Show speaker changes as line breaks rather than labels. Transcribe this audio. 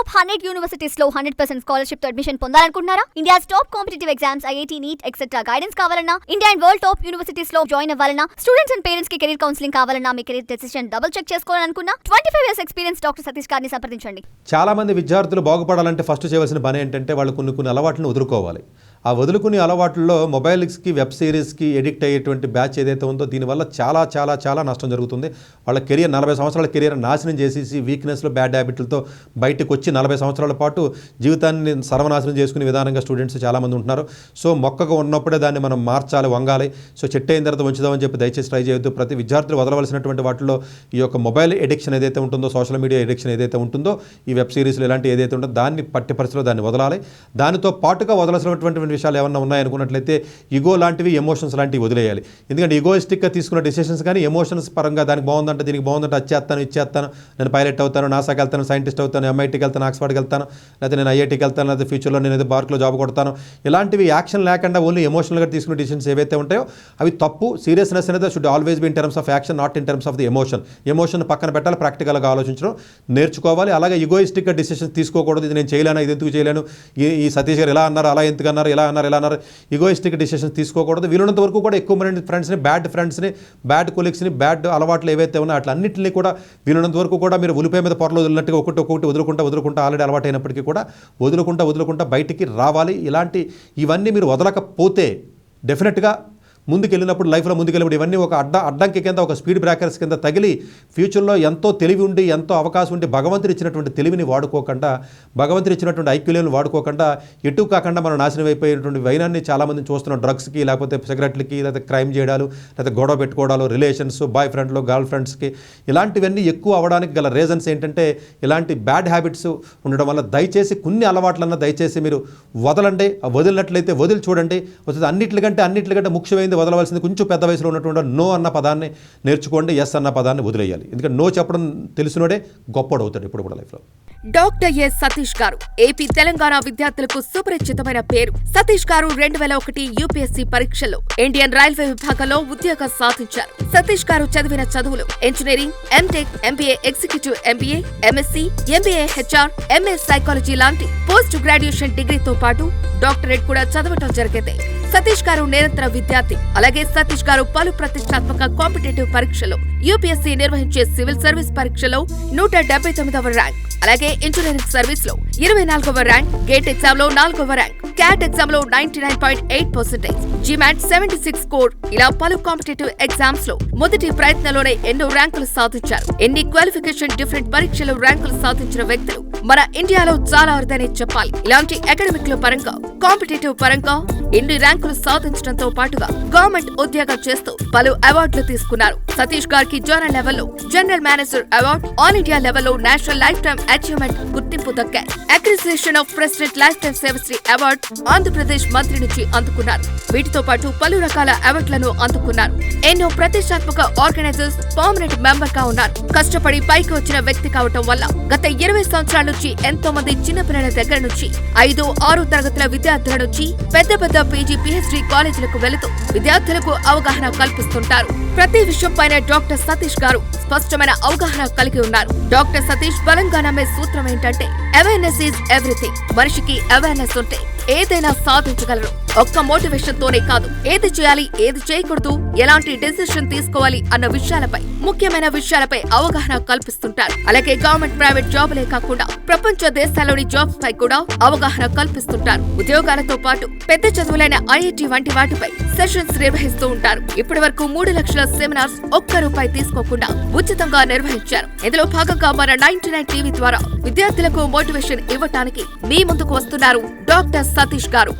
Top 100 universities లో 100% scholarship తో admission పొందాలనుకుంటున్నారా? India's top competitive exams, IIT, NEET etcetera guidance కావాలన్నా, India and world top universities లో join అవ్వాలన్నా, స్టూడెంట్స్ అండ్ పేరెంట్స్ కి కెరీర్ కౌన్సిలింగ్ కావాలన్నా, మీ కెరీర్ డెసిషన్ డబుల్ చెక్ చేసుకోవాలనుకున్నా 25 years ఎక్స్పీరియన్స్ డాక్టర్ సతీష్ గారిని సంప్రదించండి.
చాలా మంది విద్యార్థులు బాగుపడాలంటే ఫస్ట్ చేయవలసిన పని ఏంటంటే వాళ్ళు కొన్ని అలవాట్లను వదులుకోవాలి. ఆ వదులుకునే అలవాట్లలో మొబైల్స్కి, వెబ్ సిరీస్కి ఎడిక్ట్ అయ్యేటువంటి బ్యాచ్ ఏదైతే ఉందో దీనివల్ల చాలా చాలా చాలా నష్టం జరుగుతుంది. వాళ్ళ కెరియర్ 40 సంవత్సరాల కెరియర్ నాశనం చేసేసి వీక్నెస్లో, బ్యాడ్ హ్యాబిట్లతో బయటకు వచ్చి 40 సంవత్సరాల పాటు జీవితాన్ని సర్వనాశనం చేసుకునే విధానంగా స్టూడెంట్స్ చాలామంది ఉంటున్నారు. సో మొక్కగా ఉన్నప్పుడే దాన్ని మనం మార్చాలి, వంగాలి. సో చెట్టు అయిన తర్వాత ఉంచుదామని చెప్పి దయచేసి ట్రై చేయొద్దు. ప్రతి విద్యార్థులు వదలవలసినటువంటి వాటిలో ఈ యొక్క మొబైల్ ఎడిక్షన్ ఏదైతే ఉంటుందో, సోషల్ మీడియా ఎడిక్షన్ ఏదైతే ఉంటుందో, ఈ వెబ్ సిరీస్లు ఇలాంటి ఏదైతే ఉంటుందో దాన్ని పట్టి పరిస్థితిలో దాన్ని వదలాలి. దానితో పాటుగా వదలసినటువంటి విషయాలు ఏమన్నా ఉన్నాయనుకున్నట్లయితే ఈగో లాంటివి, ఎమోషన్స్ లాంటివి వదిలేయాలి. ఎందుకంటే ఈగోయిస్టిక్గా తీసుకున్న డెసిషన్స్ కానీ ఎమోషన్స్ పరంగా దానికి బాగుందంటే, దీనికి బాగుందంటే అది ఇచ్చేస్తాను, నేను పైలట్ అవుతాను, నాసాకి వెళ్తాను, సైంటిస్ట్ అవుతాను, ఎంఐటీకి వెళ్తాను, ఆక్స్ఫర్డ్కి వెళ్తాను, లేకపోతే నేను ఐఐటీకి వెళ్తాను, లేకపోతే ఫ్యూచర్లో నేను ఏదో బార్క్లో జాబ్ కొడతాను, ఇలాంటివి యాక్షన్ లేకుండా ఓన్లీ ఎమోషనల్గా తీసుకున్న డెసిషన్స్ ఏవైతే ఉంటాయో అవి తప్పు. సీరియస్నెస్ అనేది should always be in terms of action, not in terms of the emotion. Emotion పక్కన పెట్టాలి, ప్రాక్టికల్గా ఆలోచించడం నేర్చుకోవాలి. అలాగే ఈగోయిస్టిక్గా డెసిషన్స్ తీసుకోకూడదు. ఇది నేను చేయలేను, ఇది ఎందుకు చేయలేను, ఈ సతీష్ గారు ఇలా అన్నారు, అలా ఎందుకు అన్నారు, ఇలా అన్నారు. ఈగోయిస్టిక్ డిసిషన్స్ తీసుకోకూడదు. వీలున్నంత వరకు కూడా ఎక్కువ మంది ఫ్రెండ్స్ని, బ్యాడ్ కొలీగ్స్ని, బ్యాడ్ అలవాట్లు ఏవైతే ఉన్నాయో అట్లన్నింటినీ కూడా వీలున్నంత వరకు కూడా మీరు ఉలిపే మీద పొరలు వదిలినట్టుగా ఒక్కొక్కటి వదులుకుంటా ఆల్రెడీ అలవాటు అయినప్పటికీ కూడా వదులుకుంటా బయటికి రావాలి. ఇవన్నీ మీరు వదలకపోతే డెఫినెట్గా ముందుకెళ్ళినప్పుడు, లైఫ్లో ముందుకెళ్ళినప్పుడు ఇవన్నీ ఒక అడ్డంకి కింద, ఒక స్పీడ్ బ్రేకర్స్ కింద తగిలి ఫ్యూచర్లో ఎంతో తెలివి ఉండి, ఎంతో అవకాశం ఉండి భగవంతుడు ఇచ్చినటువంటి తెలివిని వాడుకోకుండా, భగవంతుడు ఇచ్చినటువంటి ఐక్యులను వాడుకోకుండా, ఎటు కాకుండా మనం నాశనం అయిపోయినటువంటి వైనాన్ని చాలామందిని చూస్తున్నాం. డ్రగ్స్కి, లేకపోతే సిగరెట్లకి, లేకపోతే క్రైమ్ చేయడాలు, లేకపోతే గొడవ పెట్టుకోవడాలు, రిలేషన్స్, బాయ్ ఫ్రెండ్లు, గర్ల్ ఫ్రెండ్స్కి, ఇలాంటివన్నీ ఎక్కువ అవ్వడానికి గల రీజన్స్ ఏంటంటే ఇలాంటి బ్యాడ్ హ్యాబిట్స్ ఉండడం వల్ల. దయచేసి కొన్ని అలవాట్లన్నా దయచేసి మీరు వదలండి. వదిలినట్లయితే వదిలి చూడండి. అన్నిటికంటే ముఖ్యమైనది వదలవలసింది కొంచెం పెద్ద వయసులో ఉన్నటువంటి నో అన్న పదాన్ని నేర్చుకోండి, ఎస్ అన్న పదాన్ని వదిలేయాలి. ఎందుకంటే నో చెప్పడం తెలిసినోడే గొప్పడవుతాడు ఇప్పుడు కూడా లైఫ్లో.
డాక్టర్ ఎస్ సతీష్ గారు ఏపీ, తెలంగాణ విద్యార్థులకు సుపరిచితమైన పేరు. సతీష్ గారు 2001 యూపీఎస్సీ పరీక్షల్లో ఇండియన్ రైల్వే విభాగంలో ఉద్యోగం సాధించారు. సతీష్ గారు చదివిన చదువులు engineering, MTech, MBA, executive MBA, MSc, MBA HR, MA psychology లాంటి పోస్ట్ గ్రాడ్యుయేషన్ డిగ్రీతో పాటు డాక్టరేట్ కూడా చదవటం జరిగింది. సతీష్ గారు నిరంతర విద్యార్థి. అలాగే సతీష్ గారు పలు ప్రతిష్టాత్మక కాంపిటేటివ్ పరీక్షలో, యూపీఎస్సీ నిర్వహించే సివిల్ సర్వీస్ పరీక్షలో 179వ ర్యాంక్, అలాగే ఇంజనీరింగ్ సర్వీస్ లో 24వ ర్యాంక్, గేట్ ఎగ్జామ్ లో 4వ ర్యాంక్, క్యాట్ ఎగ్జామ్ లో 99.8%, జిమాట్ 76 స్కోర్, ఇలా పలు కాంపిటేటివ్ ఎగ్జామ్స్ లో మొదటి ప్రయత్నంలోనే ఎన్నో ర్యాంకులు సాధించారు. ఎన్ని క్వాలిఫికేషన్ డిఫరెంట్ పరీక్షలు ర్యాంకులు సాధించిన వ్యక్తులు మన ఇండియాలో చాలా అరుదనే చెప్పాలి. ఇలాంటి అకాడమిక్ లో పరంగా, కాంపిటేటివ్ పరంగా ఎన్ని ర్యాంకులు సాధించడంతో పాటుగా గవర్నమెంట్ ఉద్యోగం చేస్తూ పలు అవార్డులు తీసుకున్నారు. సతీష్ గారికి జోనల్ లెవెల్లో general manager award, all India లెవెల్లో నేషనల్ లైఫ్ టైమ్ అచీవ్మెంట్ గుర్తింపు దక్కాయి. Accreditation of president life time Sevashri award Andhra Pradesh మంత్రి నుంచి అందుకున్నారు. వీటితో పాటు పలు రకాల అవార్డులను అందుకున్నారు. ఎన్నో ప్రతిష్టాత్మక ఆర్గనైజర్స్ పర్మనెంట్ మెంబర్ గా ఉన్నారు. కష్టపడి పైకి వచ్చిన వ్యక్తి కావటం వల్ల గత 20 సంవత్సరాల నుంచి ఎంతో మంది చిన్నపిల్లల దగ్గర నుంచి 5, 6 తరగతుల విద్యార్థుల నుంచి పెద్ద పీజీ, పీహెచ్డీ కాలేజీలకు వెళుతూ విద్యార్థులకు అవగాహన కల్పిస్తుంటారు. ప్రతి విషయంపైన డాక్టర్ సతీష్ గారు స్పష్టమైన అవగాహన కలిగి ఉన్నారు. డాక్టర్ సతీష్ బలంగా నమ్మే సూత్రం ఏంటంటే అవేర్నెస్ ఈజ్ ఎవ్రీథింగ్. మనిషికి అవేర్నెస్ ఉంటే ఏదైనా సాధించగలరు. ఒక్క మోటివేషన్ తోనే కాదు, ఏది చేయాలి, ఏది చేయకూడదు, ఎలాంటి డెసిషన్ తీసుకోవాలి అన్న విషయాలపై, ముఖ్యమైన విషయాలపై అవగాహన కల్పిస్తుంటారు. అలాగే గవర్నమెంట్, ప్రైవేట్ జాబులే కాకుండా ప్రపంచ దేశాల్లోని జాబ్స్ పై కూడా అవగాహన కల్పిస్తుంటారు. ఉద్యోగాలతో పాటు పెద్ద చదువులైన ఐఐటీ వంటి వాటిపై సెషన్స్ నిర్వహిస్తూ ఉంటారు. ఇప్పటి వరకు 3 లక్షల సెమినార్స్ ₹1 తీసుకోకుండా ఉచితంగా నిర్వహించారు. ఇందులో భాగంగా మన 99 టీవీ ద్వారా విద్యార్థులకు మోటివేషన్ ఇవ్వటానికి మీ ముందుకు వస్తున్నారు డాక్టర్ సతీష్ గారు.